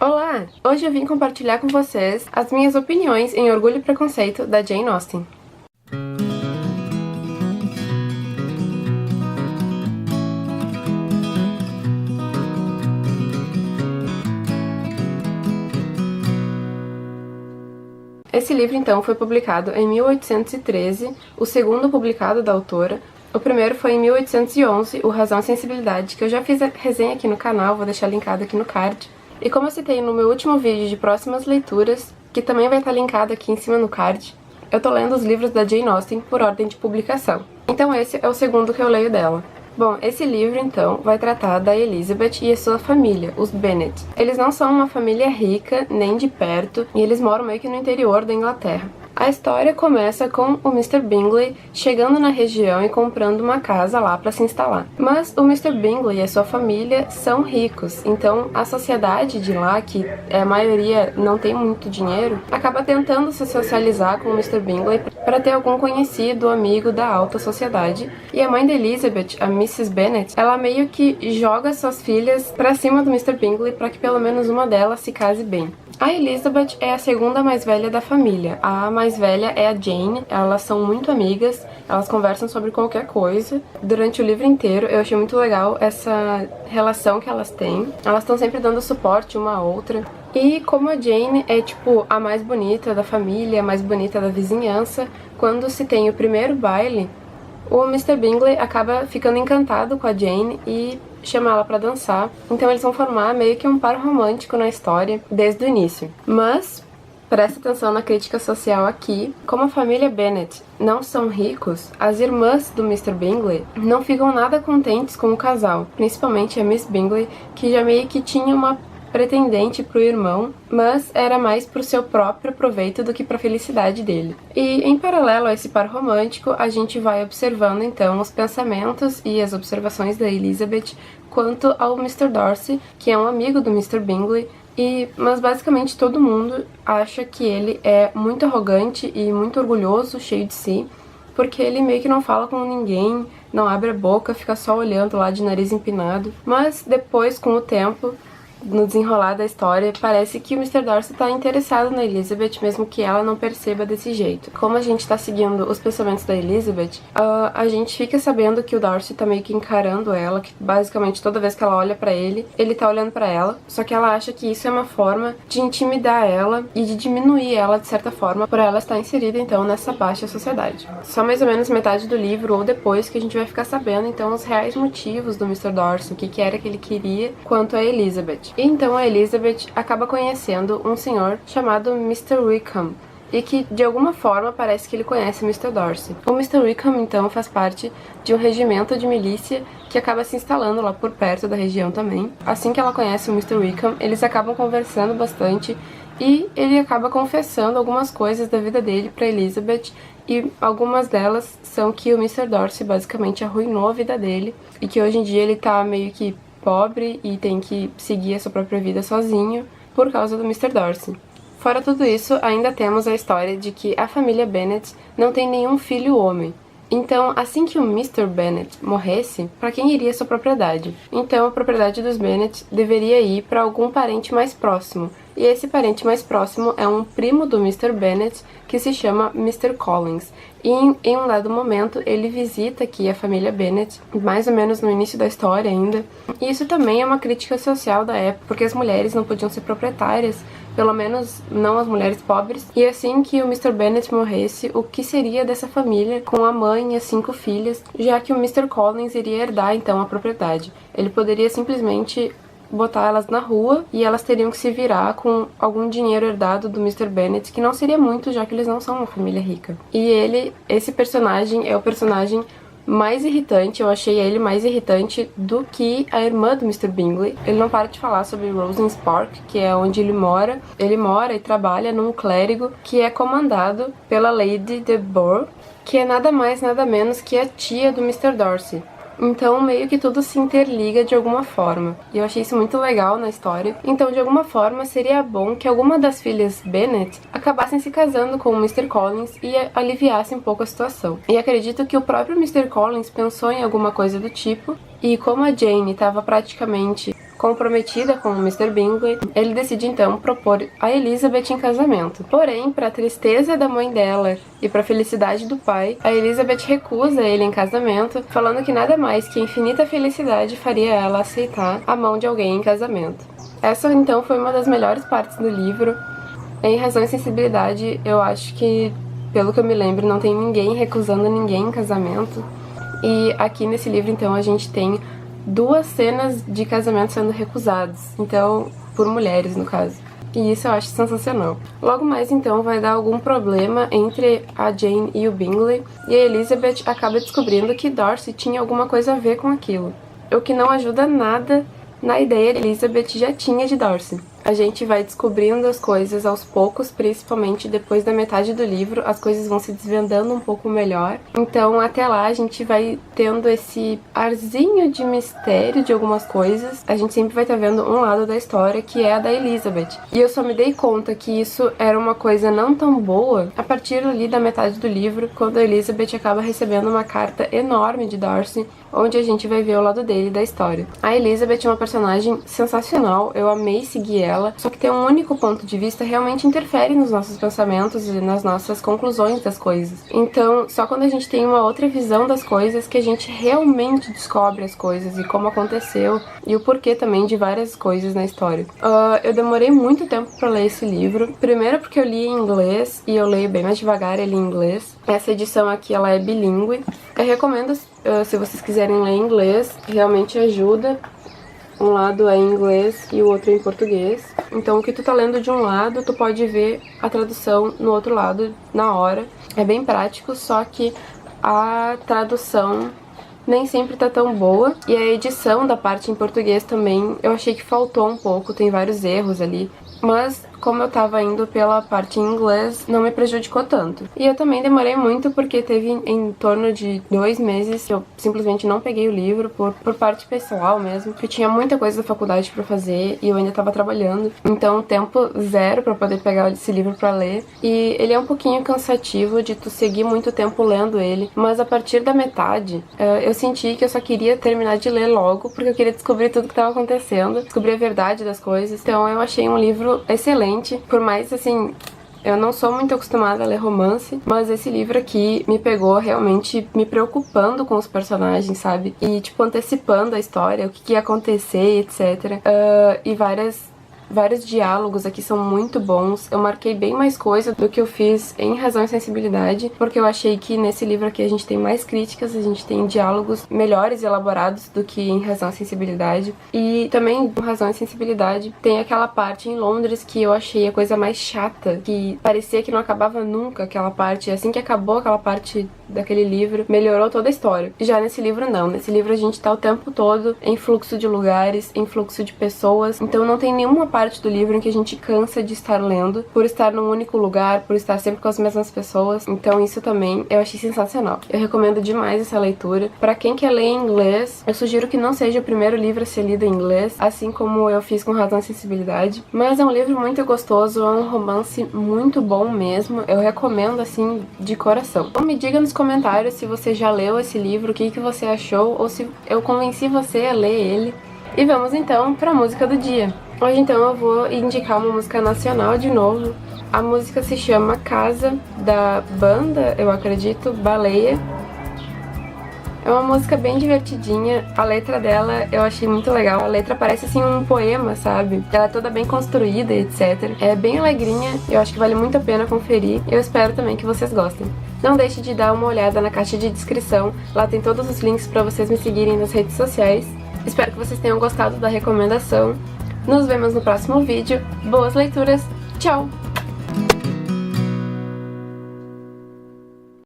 Olá! Hoje eu vim compartilhar com vocês as minhas opiniões em Orgulho e Preconceito, da Jane Austen. Esse livro, então, foi publicado em 1813, o segundo publicado da autora. O primeiro foi em 1811, o Razão e Sensibilidade, que eu já fiz a resenha aqui no canal, vou deixar linkado aqui no card. E como eu citei no meu último vídeo de próximas leituras, que também vai estar linkado aqui em cima no card, eu tô lendo os livros da Jane Austen por ordem de publicação. Então esse é o segundo que eu leio dela. Bom, esse livro, então, vai tratar da Elizabeth e a sua família, os Bennet. Eles não são uma família rica, nem de perto, e eles moram meio que no interior da Inglaterra. A história começa com o Mr. Bingley chegando na região e comprando uma casa lá para se instalar. Mas o Mr. Bingley e a sua família são ricos, então a sociedade de lá, que a maioria não tem muito dinheiro, acaba tentando se socializar com o Mr. Bingley para ter algum conhecido, amigo da alta sociedade. E a mãe da Elizabeth, a Mrs. Bennet, ela meio que joga suas filhas para cima do Mr. Bingley para que pelo menos uma delas se case bem. A Elizabeth é a segunda mais velha da família. A mais velha é a Jane, elas são muito amigas, elas conversam sobre qualquer coisa. Durante o livro inteiro eu achei muito legal essa relação que elas têm. Elas estão sempre dando suporte uma à outra. E como a Jane é tipo a mais bonita da família, a mais bonita da vizinhança, quando se tem o primeiro baile, o Mr. Bingley acaba ficando encantado com a Jane e chama ela pra dançar. Então eles vão formar meio que um par romântico na história desde o início. Mas presta atenção na crítica social aqui. Como a família Bennet não são ricos, as irmãs do Mr. Bingley não ficam nada contentes com o casal, principalmente a Miss Bingley, que já meio que tinha uma pretendente pro irmão, mas era mais pro seu próprio proveito do que pra felicidade dele. E em paralelo a esse par romântico, a gente vai observando então os pensamentos e as observações da Elizabeth quanto ao Mr. Darcy, que é um amigo do Mr. Bingley, mas basicamente todo mundo acha que ele é muito arrogante e muito orgulhoso, cheio de si, porque ele meio que não fala com ninguém, não abre a boca, fica só olhando lá de nariz empinado. Mas depois, com o tempo, no desenrolar da história, parece que o Mr. Darcy tá interessado na Elizabeth, mesmo que ela não perceba desse jeito. Como a gente tá seguindo os pensamentos da Elizabeth, a gente fica sabendo que o Darcy tá meio que encarando ela, que basicamente toda vez que ela olha pra ele, ele tá olhando pra ela, só que ela acha que isso é uma forma de intimidar ela e de diminuir ela de certa forma, por ela estar inserida então nessa baixa sociedade. Só mais ou menos metade do livro ou depois que a gente vai ficar sabendo então os reais motivos do Mr. Darcy, o que era que ele queria quanto a Elizabeth. E então a Elizabeth acaba conhecendo um senhor chamado Mr. Wickham, e que de alguma forma parece que ele conhece o Mr. Darcy. O Mr. Wickham então faz parte de um regimento de milícia que acaba se instalando lá por perto da região também. Assim que ela conhece o Mr. Wickham, eles acabam conversando bastante e ele acaba confessando algumas coisas da vida dele para Elizabeth, e algumas delas são que o Mr. Darcy basicamente arruinou a vida dele e que hoje em dia ele tá meio que pobre e tem que seguir a sua própria vida sozinho por causa do Mr. Darcy. Fora tudo isso, ainda temos a história de que a família Bennet não tem nenhum filho homem. Então, assim que o Mr. Bennet morresse, para quem iria sua propriedade? Então, a propriedade dos Bennet deveria ir para algum parente mais próximo. E esse parente mais próximo é um primo do Mr. Bennet, que se chama Mr. Collins. E em um dado momento, ele visita aqui a família Bennet, mais ou menos no início da história ainda. E isso também é uma crítica social da época, porque as mulheres não podiam ser proprietárias, pelo menos não as mulheres pobres. E assim que o Mr. Bennet morresse, o que seria dessa família com a mãe e as 5 filhas, já que o Mr. Collins iria herdar então a propriedade. Ele poderia simplesmente botar elas na rua e elas teriam que se virar com algum dinheiro herdado do Mr. Bennet, que não seria muito, já que eles não são uma família rica. E esse personagem é o personagem mais irritante, eu achei ele mais irritante do que a irmã do Mr. Bingley. Ele não para de falar sobre Rosings Park, que é onde ele mora. Ele mora e trabalha num clérigo que é comandado pela Lady de Bourgh, que é nada mais nada menos que a tia do Mr. Darcy. Então meio que tudo se interliga de alguma forma. E eu achei isso muito legal na história. Então de alguma forma seria bom que alguma das filhas Bennet acabassem se casando com o Mr. Collins e aliviasse um pouco a situação. E acredito que o próprio Mr. Collins pensou em alguma coisa do tipo. E como a Jane estava praticamente comprometida com o Mr. Bingley, ele decide então propor a Elizabeth em casamento. Porém, para a tristeza da mãe dela e para a felicidade do pai, a Elizabeth recusa ele em casamento, falando que nada mais que a infinita felicidade faria ela aceitar a mão de alguém em casamento. Essa então foi uma das melhores partes do livro. Em Razão e Sensibilidade, eu acho que, pelo que eu me lembro, não tem ninguém recusando ninguém em casamento. E aqui nesse livro, então, a gente tem 2 cenas de casamento sendo recusados. Então, por mulheres, no caso. E isso eu acho sensacional. Logo mais, então, vai dar algum problema entre a Jane e o Bingley. E a Elizabeth acaba descobrindo que Darcy tinha alguma coisa a ver com aquilo. O que não ajuda nada na ideia que Elizabeth já tinha de Darcy. A gente vai descobrindo as coisas aos poucos, principalmente depois da metade do livro, as coisas vão se desvendando um pouco melhor. Então, até lá, a gente vai tendo esse arzinho de mistério de algumas coisas. A gente sempre vai estar vendo um lado da história, que é a da Elizabeth. E eu só me dei conta que isso era uma coisa não tão boa a partir ali da metade do livro, quando a Elizabeth acaba recebendo uma carta enorme de Darcy, onde a gente vai ver o lado dele da história. A Elizabeth é uma personagem sensacional, eu amei seguir ela, só que ter um único ponto de vista realmente interfere nos nossos pensamentos e nas nossas conclusões das coisas. Então, só quando a gente tem uma outra visão das coisas que a gente realmente descobre as coisas e como aconteceu e o porquê também de várias coisas na história. Eu demorei muito tempo pra ler esse livro, primeiro porque eu li em inglês e eu leio bem mais devagar ele em inglês. Essa edição aqui, ela é bilíngue. Eu recomendo, se vocês quiserem ler em inglês, realmente ajuda. Um lado é em inglês e o outro é em português. Então o que tu tá lendo de um lado, tu pode ver a tradução no outro lado na hora. É bem prático, só que a tradução nem sempre tá tão boa. E a edição da parte em português também, eu achei que faltou um pouco, tem vários erros ali. Mas, como eu tava indo pela parte em inglês, não me prejudicou tanto. E eu também demorei muito porque teve em torno de 2 meses que eu simplesmente não peguei o livro por parte pessoal mesmo. Eu tinha muita coisa da faculdade pra fazer e eu ainda tava trabalhando. Então, tempo zero pra poder pegar esse livro pra ler. E ele é um pouquinho cansativo de tu seguir muito tempo lendo ele. Mas a partir da metade, eu senti que eu só queria terminar de ler logo, porque eu queria descobrir tudo que tava acontecendo, descobrir a verdade das coisas. Então, eu achei um livro excelente, por mais assim, eu não sou muito acostumada a ler romance, mas esse livro aqui me pegou realmente me preocupando com os personagens, sabe? E tipo, antecipando a história, o que ia acontecer, etc. E vários diálogos aqui são muito bons. Eu marquei bem mais coisa do que eu fiz em Razão e Sensibilidade, porque eu achei que nesse livro aqui a gente tem mais críticas, a gente tem diálogos melhores e elaborados do que em Razão e Sensibilidade. E também em Razão e Sensibilidade tem aquela parte em Londres que eu achei a coisa mais chata, que parecia que não acabava nunca aquela parte. Assim que acabou aquela parte daquele livro, melhorou toda a história. Já nesse livro não, nesse livro a gente tá o tempo todo em fluxo de lugares, em fluxo de pessoas, então não tem nenhuma parte do livro em que a gente cansa de estar lendo, por estar num único lugar, por estar sempre com as mesmas pessoas. Então isso também eu achei sensacional. Eu recomendo demais essa leitura. Pra quem quer ler em inglês, eu sugiro que não seja o primeiro livro a ser lido em inglês, assim como eu fiz com Razão e Sensibilidade, mas é um livro muito gostoso, é um romance muito bom mesmo, eu recomendo assim de coração. Então me diga nos comentários se você já leu esse livro, o que você achou, ou se eu convenci você a ler ele. E vamos então para a música do dia. Hoje então eu vou indicar uma música nacional de novo. A música se chama Casa, da banda, eu acredito, Baleia. É uma música bem divertidinha, a letra dela eu achei muito legal. A letra parece assim um poema, sabe? Ela é toda bem construída, etc. É bem alegrinha, eu acho que vale muito a pena conferir. Eu espero também que vocês gostem. Não deixe de dar uma olhada na caixa de descrição, lá tem todos os links para vocês me seguirem nas redes sociais. Espero que vocês tenham gostado da recomendação. Nos vemos no próximo vídeo. Boas leituras. Tchau!